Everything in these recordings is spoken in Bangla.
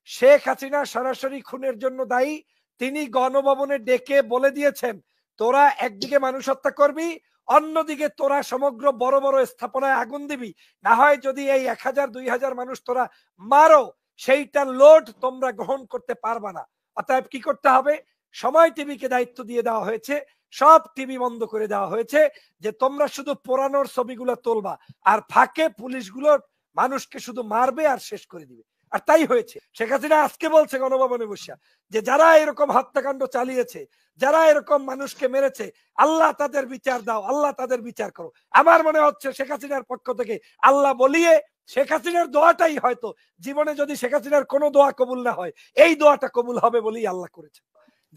শেখ হাসিনা সরাসরি খুনের জন্য দায়ী। তিনি গণভবনে ডেকে বলে দিয়েছেন, তোরা একদিকে মানুষ হত্যা করবি, অন্যদিকে তোরা সমগ্র বড় বড় স্থাপনায় আগুন দিবি, না হয় যদি এই 1000-2000 মানুষ তোরা মারো, সেইটা লোড তোমরা গ্রহণ করতে পারবা না। অতএব কি করতে হবে? সময় টিভিকে দায়িত্ব দিয়ে দেওয়া হয়েছে, সব টিভি বন্ধ করে দেওয়া হয়েছে, যে তোমরা শুধু পোড়ানোর ছবিগুলো তুলবা, আর ফাঁকে পুলিশগুলো মানুষকে শুধু মারবে আর শেষ করে দিবে। আর তাই হয়েছে। শেখ হাসিনা আজকে বলছে গণভবনে বসে, যে যারা এরকম হত্যাকাণ্ড চালিয়েছে, যারা এরকম মানুষকে মেরেছে, আল্লাহ তাদের বিচার দাও, আল্লাহ তাদের বিচার করো। আমার মনে হচ্ছে শেখ হাসিনার পক্ষ থেকে আল্লাহ বলিয়ে শেখ হাসিনার দোয়াটাই হয়তো, জীবনে যদি শেখ হাসিনার কোনো দোয়া কবুল না হয়, এই দোয়াটা কবুল হবে বলেই আল্লাহ করেছে।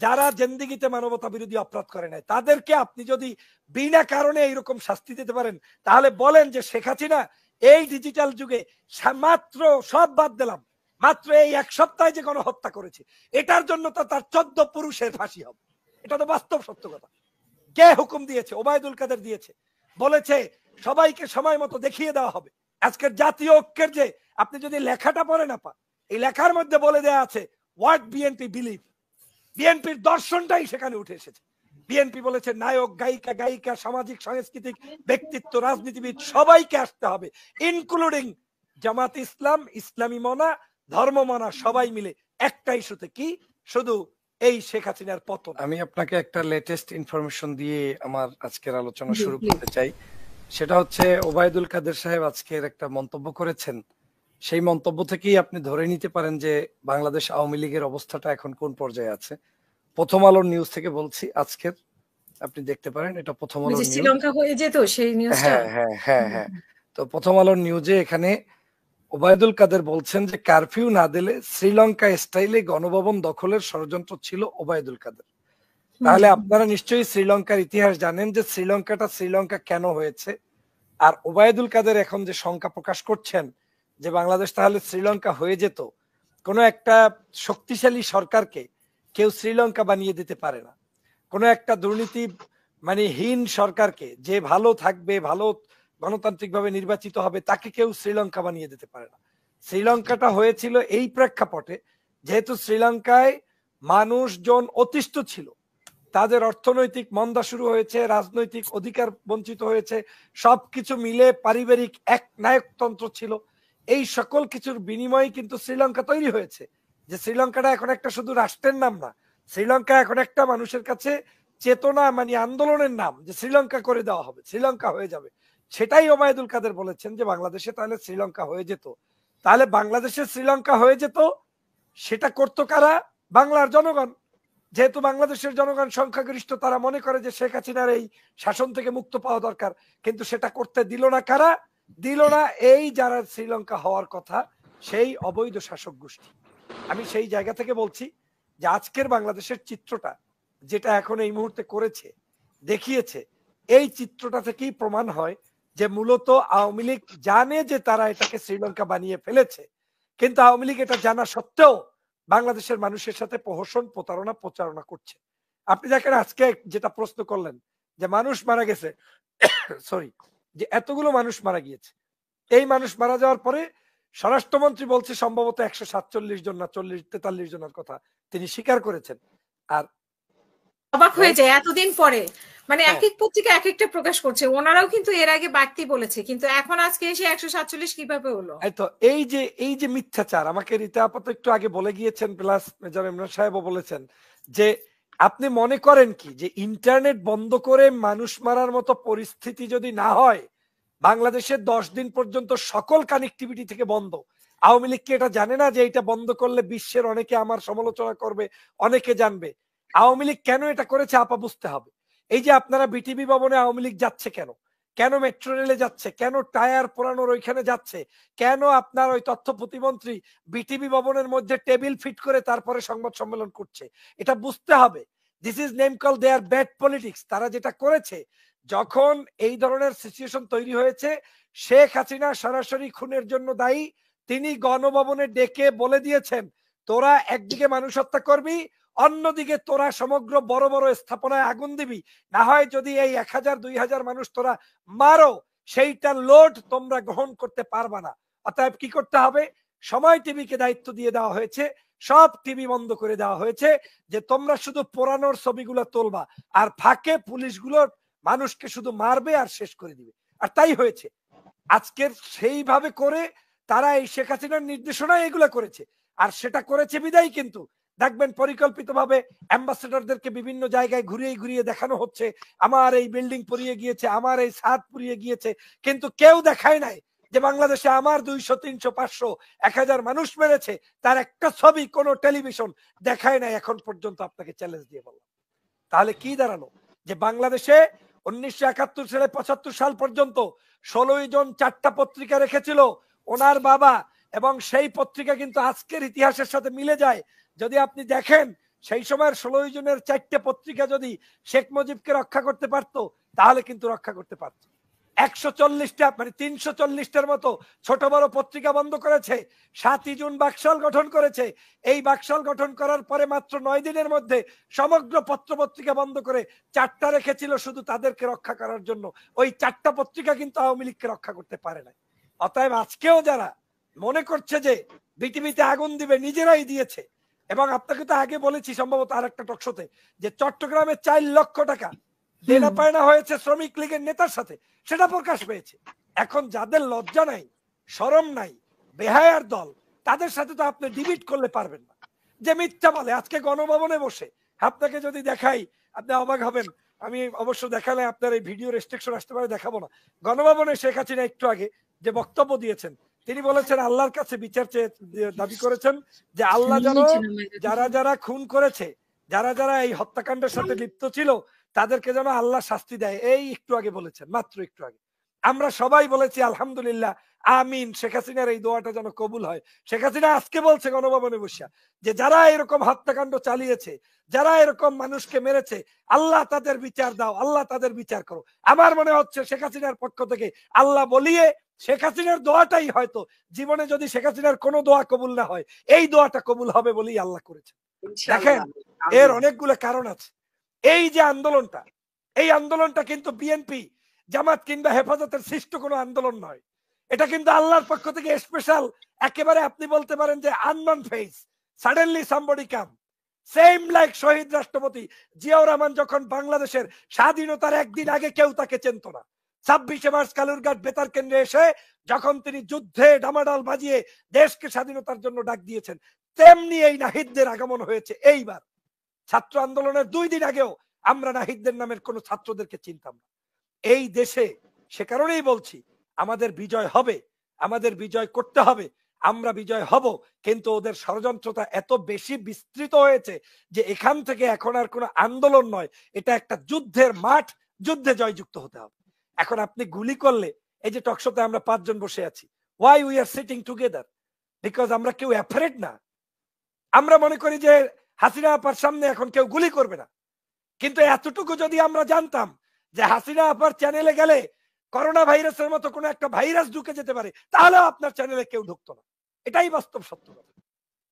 যারা জিন্দেগিতে মানবতা বিরোধী অপরাধ করে নাই, তাদেরকে আপনি যদি বিনা কারণে এইরকম শাস্তি দিতে পারেন, তাহলে বলেন যে শেখ হাসিনা এই ডিজিটাল যুগে মাত্র, সব বাদ দিলাম, মাত্র এই এক সপ্তাহে যে গণহত্যা করেছে, এটার জন্য তো তার 14 পুরুষের ফাঁসি হবে। এটা তো বাস্তব সত্য কথা। কে হুকুম দিয়েছে? ওবায়দুল কাদের দিয়েছে, বলেছে সবাইকে সময় মতো দেখিয়ে দেওয়া হবে। আজকের জাতীয় ঐক্যের যে, আপনি যদি লেখাটা পড়েন আপা, এই লেখার মধ্যে বলে দেওয়া আছে হোয়াট বিএনপি বিলিভ। বিএনপির দর্শনটাই সেখানে উঠে এসেছে। বিএনপি বলেছে নায়ক, গায়িকা, গায়িকা, সামাজিক সাংস্কৃতিক ব্যক্তিত্ব, রাজনীতিবিদ সবাইকে আসতে হবে, ইনক্লুডিং জামাত ইসলাম, ইসলামী মনা, ধর্ম মনা, সবাই মিলে একটা ইস্যুতে, কি শুধু এই শেখ হাসিনার পতন। আমি আপনাকে একটা লেটেস্ট ইনফরমেশন দিয়ে আমার আজকের আলোচনা শুরু করতে চাই। সেটা হচ্ছে ওবায়দুল কাদের সাহেব আজকের একটা মন্তব্য করেছেন, সেই মন্তব্য থেকেই আপনি ধরে নিতে পারেন যে বাংলাদেশ আওয়ামী লীগের অবস্থাটা এখন কোন পর্যায়ে আছে। প্রথম আলোর নিউজ থেকে বলছি আজকের, আপনি দেখতে পারেন, এটা প্রথম আলোর নিউজ। শ্রীলঙ্কা হয়ে যেত সেই নিউজটা। হ্যাঁ। তো প্রথম আলোর নিউজে এখানে ওবায়দুল কাদের বলছেন যে কারফিউ না দিলে শ্রীলঙ্কা স্টাইলে গণভবন দখলের ষড়যন্ত্র ছিল ওবায়দুল কাদের। তাহলে আপনারা নিশ্চয়ই শ্রীলঙ্কার ইতিহাস জানেন যে শ্রীলঙ্কাটা শ্রীলঙ্কা কেন হয়েছে। আর ওবায়দুল কাদের এখন যে শঙ্কা প্রকাশ করছেন যে বাংলাদেশ তাহলে শ্রীলঙ্কা হয়ে যেত, কোনো একটা শক্তিশালী সরকারকে কেউ শ্রীলঙ্কা বানিয়ে দিতে পারে না। কোনো একটা দুর্নীতি হীন সরকারকে, যে ভালো থাকবে, ভালো গণতান্ত্রিকভাবে নির্বাচিত হবে, তাকে কেউ শ্রীলঙ্কা বানিয়ে দিতে পারে না। শ্রীলঙ্কাটা হয়েছিল এই প্রেক্ষাপটে, যেহেতু শ্রীলঙ্কায় মানুষজন অতিষ্ঠ ছিল, তাদের অর্থনৈতিক মন্দা শুরু হয়েছে, রাজনৈতিক অধিকার বঞ্চিত হয়েছে, সবকিছু মিলে পারিবারিক এক নায়কতন্ত্র ছিল। এই সকল কিছুর বিনিময়ে কিন্তু শ্রীলঙ্কা তৈরি হয়েছে। যে শ্রীলঙ্কাটা এখন একটা শুধু রাষ্ট্রের নাম না, শ্রীলঙ্কা এখন একটা মানুষের কাছে চেতনা, আন্দোলনের নাম, যে শ্রীলঙ্কা করে দেওয়া হবে, শ্রীলঙ্কা হয়ে যাবে। সেটাই ওবায়দুল কাদের বলেছেন যে বাংলাদেশে তাহলে শ্রীলঙ্কা হয়ে যেত। তাহলে বাংলাদেশে শ্রীলঙ্কা হয়ে যেত, সেটা করতো কারা? বাংলার জনগণ। যেহেতু বাংলাদেশের জনগণ সংখ্যাগরিষ্ঠ, তারা মনে করে যে শেখ হাসিনার এই শাসন থেকে মুক্ত পাওয়া দরকার, কিন্তু সেটা করতে দিল না কারা? দিল না এই যারা শ্রীলঙ্কা হওয়ার কথা, সেই অবৈধ শাসক গোষ্ঠী। আমি সেই জায়গা থেকে বলছি যে আজকের বাংলাদেশের চিত্রটা যেটা এখন এই মুহূর্তে করেছে, দেখিয়েছে, এই চিত্রটা থেকেই প্রমাণ হয় যে মূলত আওয়ামী লীগ জানে যে তারা এটাকে শ্রীলঙ্কা বানিয়ে ফেলেছে, কিন্তু আওয়ামী লীগ এটা জানা সত্ত্বেও বাংলাদেশের মানুষের সাথে প্রহসন, প্রচারণা করছে। আপনি দেখেন আজকে যেটা প্রশ্ন করলেন যে মানুষ মারা গেছে, সরি, যে এতগুলো মানুষ মারা গিয়েছে, এই মানুষ মারা যাওয়ার পরে স্বরাষ্ট্রমন্ত্রী বলছে সম্ভবত 147 জন না 43 জনের কথা তিনি স্বীকার করেছেন। আর অবাক হয়ে যায় এতদিন পরে, এক এক পত্রিকা এক একটা প্রকাশ করছে, ওনারাও কিন্তু এর আগে বাড়তি বলেছে, কিন্তু এখন আজকে এসে 147 কিভাবে হলো? তো এই যে মিথ্যাচার, আমাকে রীতা আপাতত একটু আগে বলে গিয়েছেন, প্লাস মেজর ইমরান সাহেবও বলেছেন, যে আপনি মনে করেন কি যে ইন্টারনেট বন্ধ করে মানুষ মারার মতো পরিস্থিতি যদি না হয়, বাংলাদেশের 10 দিন পর্যন্ত সকল কানেক্টিভিটি থেকে বন্ধ, আওয়ামী লীগ কি এটা জানে না যে এটা বন্ধ করলে বিশ্বের অনেকে আমার সমালোচনা করবে, অনেকে জানবে? আওয়ামী লীগ কেন এটা করেছে আপা বুঝতে হবে। এই যে আপনারা বিটিভি ভবনে আওয়ামী লীগ যাচ্ছে কেন, কেন মেট্রো রেলে যাচ্ছে, কেন টায়ার পোড়ানোর ওইখানে যাচ্ছে, কেন আপনার ওই তথ্য প্রতিমন্ত্রী বিটিভি ভবনের মধ্যে টেবিল ফিট করে তারপরে সংবাদ সম্মেলন করছে, এটা বুঝতে হবে। This is name call their bad politics. তারা যেটা করেছে, যখন এই ধরনের সিচুয়েশন তৈরি হয়েছে, শেখ হাসিনা সরাসরি খুনের জন্য দায়ী, তিনি গণভবনে ডেকে বলে দিয়েছেন, তোরা একদিকে মানুষ হত্যা করবি, অন্যদিকে তোরা সমগ্র বড় বড় স্থাপনায় আগুন দিবি, না হয় যদি এই 1000-2000 মানুষ তোরা মারো, সেইটা লোড তোমরা গ্রহণ করতে পারবা না। অতএব কি করতে হবে? সময় টিভিকে দায়িত্ব দিয়ে দেওয়া হয়েছে, সব টিভি বন্ধ করে দেওয়া হয়েছে যে তোমরা শুধু পোড়ানোর ছবিগুলো তোলবা আর ফাঁকে পুলিশগুলোর মানুষকে শুধু মারবে আর শেষ করে দিবে। আর তাই হয়েছে। আজকের সেইভাবে করে তারা এই শেখ হাসিনার নির্দেশনায় এগুলা করেছে। আর সেটা করেছে বিদায় কিন্তু দেখবেন পরিকল্পিতভাবে অ্যাম্বাসেডরদেরকে বিভিন্ন জায়গায় ঘুরিয়ে ঘুরিয়ে দেখানো হচ্ছে, আমার এই বিল্ডিং পুড়িয়ে গিয়েছে, আমার এই ছাদ পুড়িয়ে গিয়েছে, কিন্তু কেউ দেখায় নাই যে বাংলাদেশে আমার 200, 300, 500, 1000 মানুষ মেরেছে, তার একটা ছবি কোনো টেলিভিশন দেখায় নাই এখন পর্যন্ত। আপনাকে চ্যালেঞ্জ দিয়ে বললাম। তাহলে কি দাঁড়ালো? যে বাংলাদেশে 1971 সালে 75 সাল পর্যন্ত 16 জন 4টা পত্রিকা রেখেছিল ওনার বাবা, এবং সেই পত্রিকা কিন্তু আজকের ইতিহাসের সাথে মিলে যায়। যদি আপনি দেখেন সেই সময়ের 16 জনের 4টে পত্রিকা যদি শেখ মুজিবকে রক্ষা করতে পারত, তাহলে কিন্তু রক্ষা করতে পারত। 140টা মানে 340টার মতো ছোট বড় পত্রিকা বন্ধ করেছে। 7ই জুন বাকশাল গঠন করেছে। এই বাকশাল গঠন করার পরে মাত্র 9 দিনের মধ্যে সমগ্র পত্র পত্রিকা বন্ধ করে 4টা রেখেছিল শুধু তাদেরকে রক্ষা করার জন্য। ওই 4টা পত্রিকা কিন্তু আওয়ামী লীগকে রক্ষা করতে পারে না। অতএব আজকেও যারা মনে করছে যে বিটিভিতে আগুন দিবে, নিজেরাই দিয়েছে। এবং আপনাকে তো আগে বলেছি সম্ভবত আর একটা টকশোতে যে চট্টগ্রামে 4 লক্ষ টাকা দেনা পায়না হয়েছে শ্রমিক লীগের নেতার সাথে, সেটা প্রকাশ পেয়েছে। এখন যাদের লজ্জা নাই, শরম নাই, বেহায়ার দল, তাদের সাথে তো আপনি ডিবেট করলে পারবেন না। যে মিথ্যা বলে, আজকে গণভবনে বসে আপনাকে যদি দেখাই আপনি অবাক হবেন। আমি অবশ্য দেখালে আপনার এই ভিডিও রেস্ট্রিকশন আসতে পারে, দেখাবো না। গণভবনে শেখ হাসিনা একটু আগে যে বক্তব্য দিয়েছেন, তিনি বলেছেন আল্লাহর কাছে বিচার চেয়ে দাবি করেছেন যে আল্লাহ যেন যারা যারা খুন করেছে, যারা যারা এই হত্যাকাণ্ডের সাথে লিপ্ত ছিল, তাদেরকে যেন আল্লাহ শাস্তি দেয়। এই একটু আগে বলেছেন, মাত্র একটু আগে। আমরা সবাই বলেছি আলহামদুলিল্লাহ, আমিন, শেখ হাসিনার এই দোয়াটা যেন কবুল হয়। শেখ হাসিনা আজকে বলছে গণভবনে বসে যে যারা এরকম হত্যাকাণ্ড চালিয়েছে, যারা এরকম মানুষকে মেরেছে, আল্লাহ তাদের বিচার দাও, আল্লাহ তাদের বিচার করো। আমার মনে হচ্ছে শেখ হাসিনার পক্ষ থেকে আল্লাহ বলিয়ে শেখ হাসিনার দোয়াটাই হয়তো জীবনে যদি শেখ হাসিনার কোনো দোয়া কবুল না হয়, এই দোয়াটা কবুল হবে বলেই আল্লাহ করেছে। দেখেন এর অনেকগুলো কারণ আছে। এই যে আন্দোলনটা, এই আন্দোলনটা কিন্তু বিএনপি, জামাত কিংবা হেফাজতের সৃষ্ট কোনো আন্দোলন নয়। এটা কিন্তু আল্লাহর পক্ষ থেকে স্পেশাল, একেবারে আপনি বলতে পারেন যে আননন ফেস, সাডেনলি সামবডি কাম, সেম লাইক শহীদ রাষ্ট্রপতি জিয়াউর রহমান যখন বাংলাদেশের স্বাধীনতার একদিন আগে কেউ তাকে চিনত না, 26শে মার্চ কালুরঘাট বেতার কেন্দ্রে এসে যখন তিনি যুদ্ধে ডামাডাল বাজিয়ে দেশকে স্বাধীনতার জন্য ডাক দিয়েছেন, তেমনি এই নাহিদদের আগমন হয়েছে এইবার। ছাত্র আন্দোলনের 2 দিন আগেও আমরা নাহিদদের নামের কোন ছাত্রদেরকে চিনতাম না এই দেশে। সে কারণেই বলছি আমাদের বিজয় হবে, আমাদের বিজয় করতে হবে, আমরা বিজয় হব। কিন্তু ওদের ষড়যন্ত্রতা এত বেশি বিস্তৃত হয়েছে যে এখান থেকে এখন আর কোনো আন্দোলন নয়, এটা একটা যুদ্ধের মাঠ, যুদ্ধে জয়যুক্ত হতে হবে। এখন আপনি গুলি করলে, এই যে টকশোতে আমরা 5 জন বসে আছি, why we are sitting together? Because আমরা কেউ অ্যাফ্রেড না। আমরা মনে করি যে হাসিনা আপার সামনে এখন কেউ গুলি করবে না। কিন্তু এতটুকু যদি আমরা জানতাম যে হাসিনা আপার চ্যানেলে গেলে করোনা ভাইরাসের মতো কোনো একটা ভাইরাস ঢুকে যেতে পারে, তাহলে আপনার চ্যানেলে কেউ ঢুকতো না। এটাই বাস্তব সত্য কথা।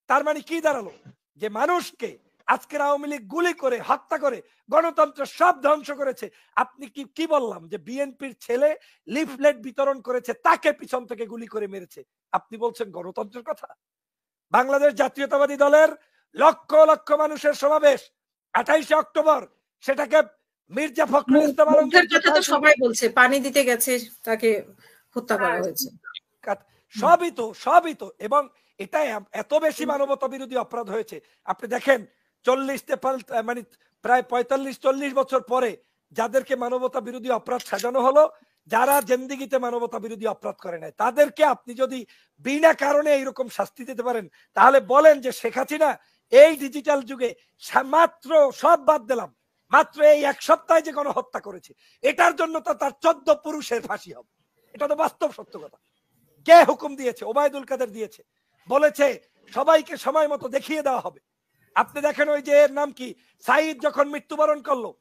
তার মানে কি দাঁড়ালো? যে মানুষকে আজকের আওয়ামী লীগ গুলি করে হত্যা করে গণতন্ত্র সব ধ্বংস করেছে। আপনি কি বললাম যে বিএনপির ছেলে লিফলেট বিতরণ করেছে, তাকে পিছন থেকে গুলি করে মেরেছে। আপনি বলছেন গণতন্ত্রের কথা? বাংলাদেশ জাতীয়তাবাদী দলের লক্ষ লক্ষ মানুষের সমাবেশ 28শে অক্টোবর, সেটাকে মির্জা ফখরুল ইসলাম আলমগীর কথা তো সবাই বলছে পানি দিতে গেছে তাকে হত্যা করা হয়েছে। সবই তো এবং এটা এত বেশি মানবতা বিরোধী অপরাধ হয়েছে। আপনি দেখেন 40 মানে প্রায় 45-40 বছর পরে যাদেরকে মানবতা বিরোধী অপরাধ সাজানো হলো, যারা জিন্দেগিতে মানবতা বিরোধী অপরাধ করে নাই, তাদেরকে আপনি যদি বিনা কারণে এইরকম শাস্তি দিতে পারেন, তাহলে বলেন যে শেখ হাসিনা এই ডিজিটাল যুগে মাত্র সব বাদ দিলাম, মাত্র এই 1 সপ্তাহে যে গণহত্যা করেছে, এটার জন্য তো তার 14 পুরুষের ফাঁসি হবে। এটা তো বাস্তব সত্য কথা। কে হুকুম দিয়েছে? ওবায়দুল কাদের দিয়েছে, বলেছে সবাইকে সময় মতো দেখিয়ে দেওয়া হবে। আপনি দেখেন ওই যে এর নাম কি, সাইদ যখন মৃত্যুবরণ করলো,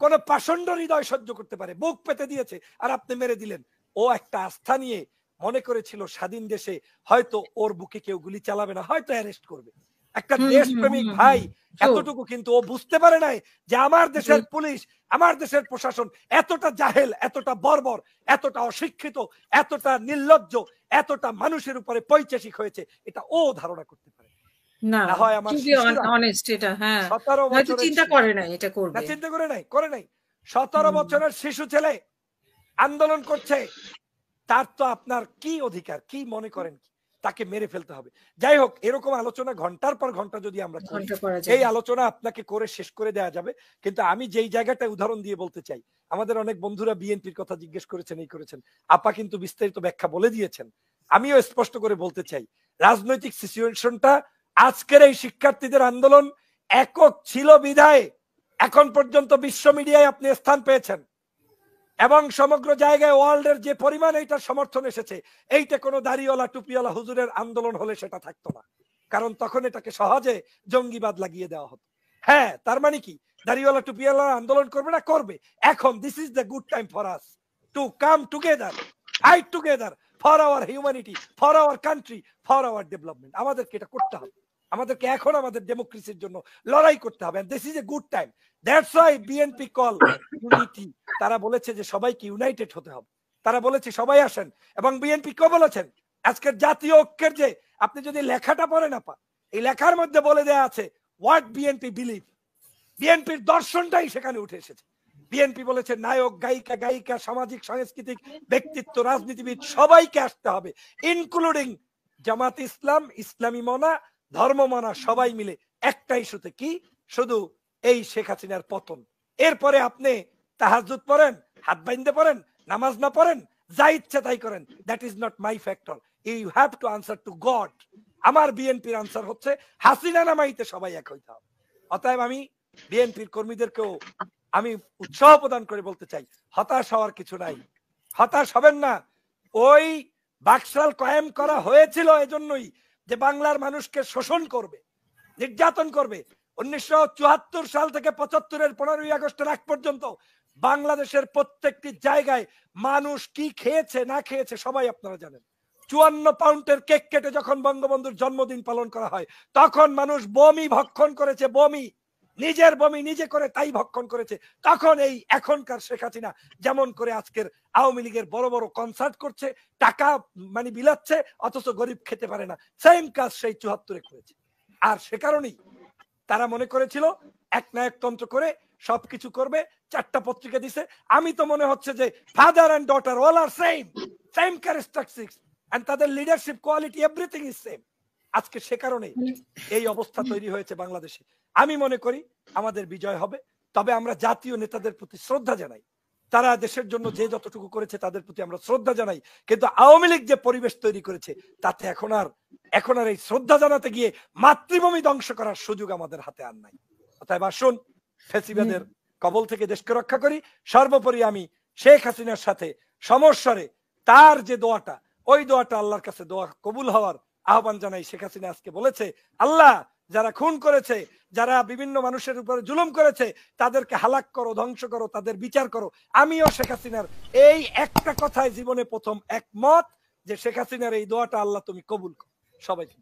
কোন পাষণ্ড হৃদয় সহ্য করতে পারে, বুক পেতে দিয়েছে, আর আপনি মেরে দিলেন। ও একটা আস্থা নিয়ে মনে করেছিল স্বাধীন দেশে হয়তো ওর বুকে কেউ গুলি চালাবে না, হয়তো অ্যারেস্ট করবে। একটা দেশপ্রেমিক ভাই এতটুকু কিন্তু ও বুঝতে পারে নাই যে আমার দেশের পুলিশ, আমার দেশের প্রশাসন এতটা জাহেল, এতটা বর্বর, এতটা অশিক্ষিত, এতটা নির্লজ্জ, এতটা মানুষের উপরে পৈশাচিক হয়েছে, এটা ও ধারণা করতে পারে না। হয় আমার অনেস্ট এটা, হ্যাঁ 17 বছর চিন্তা করে না এটা করবে, না চিন্তা করে নাই 17 বছরের শিশু ছেলে আন্দোলন করছে, তার তো আপনার কি অধিকার, কি মনে করেন তাকে মেরে ফেলতে হবে? যাই হোক, এরকম আলোচনা ঘন্টার পর ঘন্টা যদি আমরা করি, এই আলোচনা আপনাকে করে শেষ করে দেওয়া যাবে। কিন্তু আমি যেই জায়গাটা উদাহরণ দিয়ে বলতে চাই, আমাদের অনেক বন্ধুরা বিএনপির কথা জিজ্ঞেস করেছেন, এই করেছেন, আপা কিন্তু বিস্তারিত ব্যাখ্যা বলে দিয়েছেন। আমিও স্পষ্ট করে বলতে চাই, রাজনৈতিক সিচুয়েশনটা আজকের এই শিক্ষার্থীদের আন্দোলন একক ছিল বিধায় এখন পর্যন্ত বিশ্ব মিডিয়ায় আপনি স্থান পেয়েছেন, এবং সমগ্র জায়গায় ওয়ার্ল্ডের যে পরিমাণ এইটার সমর্থন এসেছে, এইটা কোনো দাড়িওয়ালা টুপিওয়ালা হুজুরের আন্দোলন হলে সেটা থাকতো না, কারণ তখন এটাকে সহজে জঙ্গিবাদ লাগিয়ে দেওয়া হতো। হ্যাঁ, তার মানে কি দাড়িওয়ালা টুপিওয়ালা আন্দোলন করবে না? করবে। এখন this is the good time for us to come together, fight together for our humanity, for our country, for our development. আমাদেরকে এটা করতে হবে, আমাদেরকে এখন আমাদের ডেমোক্রেসির জন্য লড়াই করতে হবে। This is a good time, that's why BNP call unity. তারা বলেছে যে সবাইকে ইউনাইটেড হতে হবে, তারা বলেছে সবাই আসেন। এবং বিএনপি কে বলেছেন আজকের জাতীয় ঐক্যের যে, আপনি যদি লেখাটা পড়েন আপা, এই লেখার মধ্যে বলে দেয়া আছে হোয়াট বিএনপি বিলিভ, বিএনপির দর্শনটাই সেখানে উঠে এসেছে। বিএনপি বলেছে নায়ক, গায়িকা, গায়িকা, সামাজিক সাংস্কৃতিক ব্যক্তিত্ব, রাজনীতিবিদ সবাইকে আসতে হবে, ইনক্লুডিং জামাত ইসলাম, ইসলামী মনা, ধর্ম মানা, সবাই মিলে একটা ইস্যুতে, কি শুধু এই শেখ হাসিনার পতন। এরপরে আপনি তাহাজ্জুদ পড়েন, হাত বাইন্ধে পড়েন, নামাজ না পড়েন, যা ইচ্ছা তাই করেন, that is not my factor, you have to answer to God. আমার বিএনপির আনসার হচ্ছে হাসিনা নামাইতে সবাই এক হইতে হবে। অতএব আমি বিএনপির কর্মীদেরকেও আমি উৎসাহ প্রদান করে বলতে চাই, হতাশ হওয়ার কিছু নাই, হতাশ হবেন না। ওই বাকশাল কায়েম করা হয়েছিল এজন্যই যে বাংলার মানুষকে শোষণ করবে, নির্যাতন করবে। 1974 সাল থেকে 75-এর 15ই আগস্টের আগ পর্যন্ত বাংলাদেশের প্রত্যেকটি জায়গায় মানুষ কি খেয়েছে না খেয়েছে সবাই আপনারা জানেন। 54 পাউন্ডের কেক কেটে যখন বঙ্গবন্ধুর জন্মদিন পালন করা হয়, তখন মানুষ বমি ভক্ষণ করেছে, বমি, নিজের বমি নিজে করে তাই ভক্ষণ করেছে। তখন এই এখনকার শেখ হাসিনা যেমন করে আজকের আওয়ামী লীগের বড় বড় কনসার্ট করছে, টাকা মানে বিলাচ্ছে, অথচ গরিব খেতে পারে না, সেম কাজ সেই 74-এ করেছে। আর সে কারণেই তারা মনে করেছিল একনায়কতন্ত্র করে সবকিছু করবে। 4টা পত্রিকা দিছে, আমি তো মনে হচ্ছে যে father and daughter all are same, same characteristics and তাদের leadership quality everything is same. আজকে সে কারণে এই অবস্থা তৈরি হয়েছে বাংলাদেশে। আমি মনে করি আমাদের বিজয় হবে, তবে আমরা জাতীয় নেতাদের প্রতি শ্রদ্ধা জানাই, তারা দেশের জন্য যে যতটুকু করেছে তাদের প্রতি আমরা শ্রদ্ধা জানাই। কিন্তু আওয়ামী লীগ যে পরিবেশ তৈরি করেছে, তাতে এখন আর এই শ্রদ্ধা জানাতে গিয়ে মাতৃভূমি ধ্বংস করার সুযোগ আমাদের হাতে আর নাই। অতএব আসুন ফ্যাসিবাদের কবল থেকে দেশকে রক্ষা করি। সর্বোপরি আমি শেখ হাসিনার সাথে সমস্যারে তার যে দোয়াটা, ওই দোয়াটা আল্লাহর কাছে দোয়া কবুল হওয়ার আহ্বান জানাই। শেখ হাসিনা আজকে বলেছে, আল্লাহ যারা খুন করেছে, যারা বিভিন্ন মানুষের উপরে জুলুম করেছে, তাদেরকে হালাক করো, ধ্বংস করো, তাদের বিচার করো। আমিও শেখ হাসিনার এই একটা কথায় জীবনে প্রথম একমত যে শেখ হাসিনার এই দোয়াটা আল্লাহ তুমি কবুল করো। সবাইকে